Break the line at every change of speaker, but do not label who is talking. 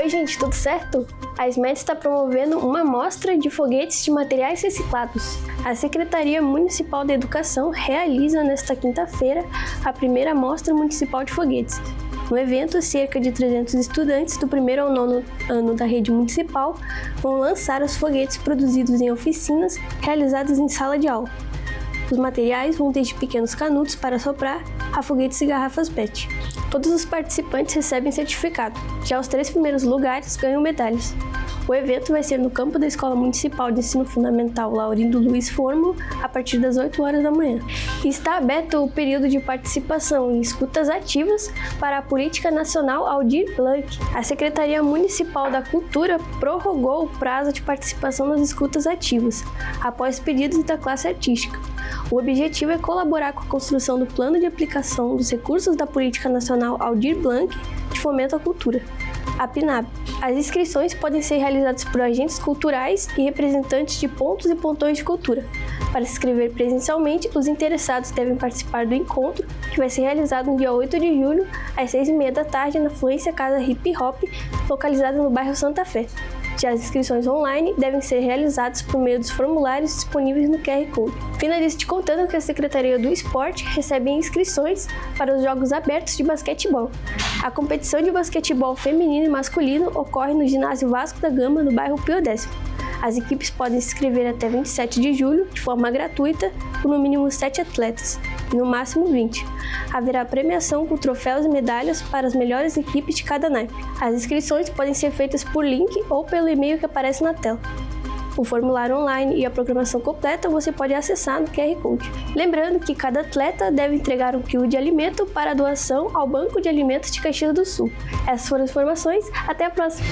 Oi gente, tudo certo? A SMED está promovendo uma mostra de foguetes de materiais reciclados. A Secretaria Municipal de Educação realiza nesta quinta-feira a primeira mostra municipal de foguetes. No evento, cerca de 300 estudantes do 1º ao 9º ano da rede municipal vão lançar os foguetes produzidos em oficinas realizadas em sala de aula. Os materiais vão desde pequenos canudos para soprar a foguetes e garrafas PET. Todos os participantes recebem certificado. Já os 3 primeiros lugares ganham medalhas. O evento vai ser no campo da Escola Municipal de Ensino Fundamental Laurindo Luiz Fórmulo, a partir das 8 horas da manhã. Está aberto o período de participação em escutas ativas para a Política Nacional Aldir Blanc. A Secretaria Municipal da Cultura prorrogou o prazo de participação nas escutas ativas, após pedidos da classe artística. O objetivo é colaborar com a construção do plano de aplicação dos recursos da Política Nacional Aldir Blanc de fomento à cultura, a PNAB. As inscrições podem ser realizadas por agentes culturais e representantes de pontos e pontões de cultura. Para se inscrever presencialmente, os interessados devem participar do encontro, que vai ser realizado no dia 8 de julho, às 6h30 da tarde, na Fluência Casa Hip Hop, localizada no bairro Santa Fé. Já as inscrições online devem ser realizadas por meio dos formulários disponíveis no QR Code. Finalizo te contando que a Secretaria do Esporte recebe inscrições para os Jogos Abertos de Basquetebol. A competição de basquetebol feminino e masculino ocorre no Ginásio Vasco da Gama, no bairro Pio X. As equipes podem se inscrever até 27 de julho, de forma gratuita, com no mínimo 7 atletas, e no máximo 20. Haverá premiação com troféus e medalhas para as melhores equipes de cada naipe. As inscrições podem ser feitas por link ou pelo e-mail que aparece na tela. O formulário online e a programação completa você pode acessar no QR Code. Lembrando que cada atleta deve entregar 1 quilo de alimento para doação ao Banco de Alimentos de Caxias do Sul. Essas foram as informações, até a próxima!